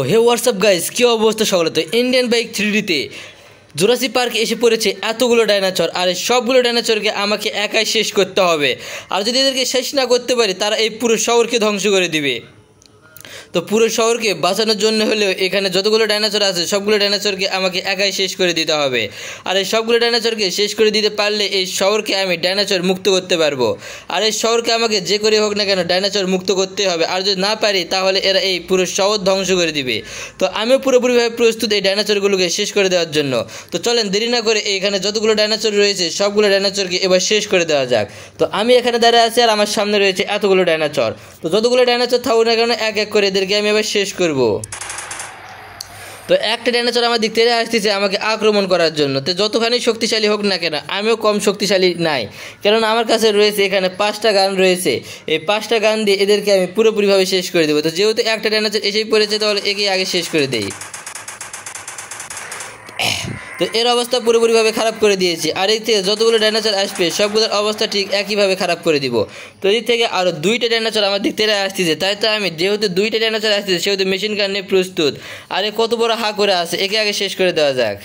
হে WhatsApp guys, কি অবস্থা সকলে? তো ইন্ডিয়ান বাইক 3Dতে জুরাসিক পার্ক এসে পড়েছে এতগুলো ডাইনোসর, আর এই সবগুলো ডাইনোসরকে আমাকে একাই শেষ করতে হবে। আর যদি এদেরকে শেষ না করতে পারি তারা এই পুরো শহরকে ধ্বংস করে দিবে। তো পুরো শহরকে বাঁচানোর জন্য হলেও এখানে যতগুলো ডাইনোসর আছে সবগুলো ডাইনোসরকে আমাকে একাই শেষ করে দিতে হবে। আর এই সবগুলো ডাইনোসরকে শেষ করে দিতে পারলে এই শহরকে আমি ডাইনোসর মুক্ত করতে পারবো। আর এই শহরকে আমাকে যে করে হোক না কেন ডাইনোসর মুক্ত করতে হবে। আর যদি না পারি তাহলে এরা এই পুরো শহর ধ্বংস করে দিবে। তো আমিও পুরোপুরিভাবে প্রস্তুত এই ডাইনোসরগুলোকে শেষ করে দেওয়ার জন্য। তো চলেন দেরি না করে এখানে যতগুলো ডাইনোসর রয়েছে সবগুলো ডাইনোসরকে এবার শেষ করে দেওয়া যাক। তো আমি এখানে দাঁড়িয়ে আছি আর আমার সামনে রয়েছে এতগুলো ডাইনোসর। তো যতগুলো ডাইনোসর থাকুক না কেন এক এক করে এদেরকে আমি এবার শেষ করব। তো একটা ডাইনোসর আমার দিক থেকে আসতেছে আমাকে আক্রমণ করার জন্য। তো যতখানি শক্তিশালী হোক না কেন আমিও কম শক্তিশালী নাই, কারণ আমার কাছে রয়েছে এখানে 5টা গান রয়েছে। এই 5টা গান দিয়ে এদেরকে আমি পুরোপুরিভাবে শেষ করে দেবো। তো যেহেতু একটা ডাইনোসর এসেই পড়েছে তাহলে একে আগে শেষ করে দেই। তো এর অবস্থা পুরোপুরিভাবে খারাপ করে দিয়েছি। আর এই থেকে যতগুলো ডাইনোসর আসবে সবগুলোর অবস্থা ঠিক একইভাবে খারাপ করে দিব। তো এই থেকে আরও 2টা ডাইনোসর আমার দিক থেকে আসতেছে, তাই তো আমি যেহেতু 2টা ডাইনোসর আসতেছে সেহেতু মেশিন গান নিয়ে প্রস্তুত। আর এ কত বড় হা করে আছে, একে আগে শেষ করে দেওয়া যাক।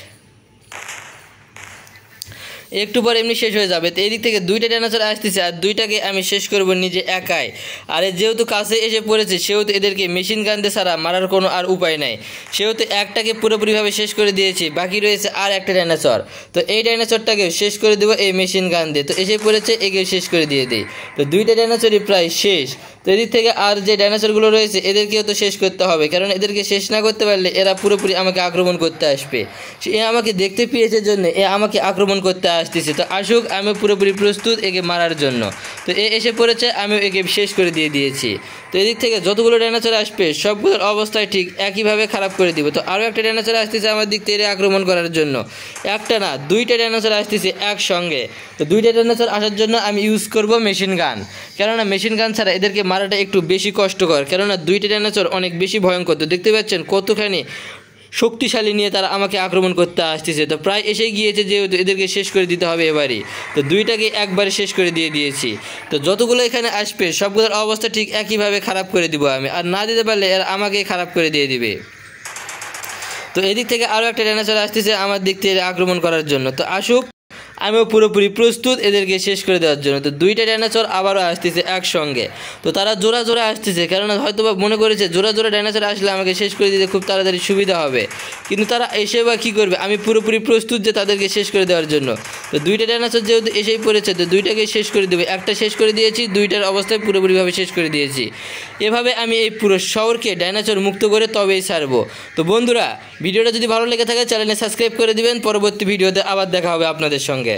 একটু পর এমনি শেষ হয়ে যাবে। তো এই দিক থেকে 2টা ডাইনোসর আসতেছে আর 2টাকে আমি শেষ করব নিজে একাই। আর যেহেতু কাছে এসে পড়েছে সেহেতু এদেরকে মেশিন গান দিয়ে ছাড়া মারার কোনো আর উপায় নাই। সেহেতু একটাকে পুরোপুরিভাবে শেষ করে দিয়েছি, বাকি রয়েছে আর একটা ডাইনোসর। তো এই ডাইনোসরটাকে শেষ করে দেবো এই মেশিন গান দিয়ে। তো এসে পড়েছে, একেও শেষ করে দিয়ে দিই। তো 2টা ডাইনোসরই প্রায় শেষ। তো এদিক থেকে আর যে ডাইনোসরগুলো রয়েছে এদেরকেও তো শেষ করতে হবে, কারণ এদেরকে শেষ না করতে পারলে এরা পুরোপুরি আমাকে আক্রমণ করতে আসবে। এ আমাকে দেখতে পেয়েছে জন্য এ আমাকে আক্রমণ করতে আসতেছে। তো আসুক, আমি পুরোপুরি প্রস্তুত একে মারার জন্য। তো এ এসে পড়েছে, আমিও একে শেষ করে দিয়েছি। তো এদিক থেকে যতগুলো ডাইনোসর আসবে সবগুলোর অবস্থায় ঠিক একইভাবে খারাপ করে দিব। তো আরও একটা ডাইনোসর আসতেছে আমার দিক থেকে আক্রমণ করার জন্য। একটা না 2টা ডাইনোসর আসতেছে একসঙ্গে। তো 2টা ডাইনোসর আসার জন্য আমি ইউজ করব মেশিন গান, কেননা মেশিন গান ছাড়া এদেরকে মারাটা একটু বেশি কষ্টকর, কেননা 2টা ডাইনোসর অনেক বেশি ভয়ঙ্কর। তো দেখতে পাচ্ছেন কতখানি শক্তিশালী নিয়ে তারা আমাকে আক্রমণ করতে আসতেছে। তো প্রায় এসে গিয়েছে, যেহেতু এদেরকে শেষ করে দিতে হবে এবারই। তো 2টাকে একবারে শেষ করে দিয়েছি। তো যতগুলো এখানে আসবে সবগুলোর অবস্থা ঠিক একইভাবে খারাপ করে দিব আমি, আর না দিতে পারলে এরা আমাকে খারাপ করে দিয়ে দিবে। তো এদিক থেকে আরও একটা ডাইনোসর আসতেছে আমার দিক থেকে আক্রমণ করার জন্য। তো আসুক, আমিও পুরোপুরি প্রস্তুত এদেরকে শেষ করে দেওয়ার জন্য। তো 2টা ডাইনোসর আবারও আসতেছে একসঙ্গে। তো তারা জোড়া জোড়া আসতেছে, কেননা হয়তো বা মনে করেছে জোড়া জোড়া ডাইনোসর আসলে আমাকে শেষ করে দিতে খুব তাড়াতাড়ি সুবিধা হবে। কিন্তু তারা এসে বা কী করবে, আমি পুরোপুরি প্রস্তুত যে তাদেরকে শেষ করে দেওয়ার জন্য। তো 2টা ডাইনোসর যেহেতু এসেই পড়েছে তো 2টাকে শেষ করে দেবে। একটা শেষ করে দিয়েছি, 2টার অবস্থায় পুরোপুরিভাবে শেষ করে দিয়েছি। এভাবে আমি এই পুরো শহরকে ডাইনোসর মুক্ত করে তবেই ছাড়বো। তো বন্ধুরা, ভিডিওটা যদি ভালো লেগে থাকে চ্যানেলে সাবস্ক্রাইব করে দিবেন। পরবর্তী ভিডিওতে আবার দেখা হবে আপনাদের সঙ্গে।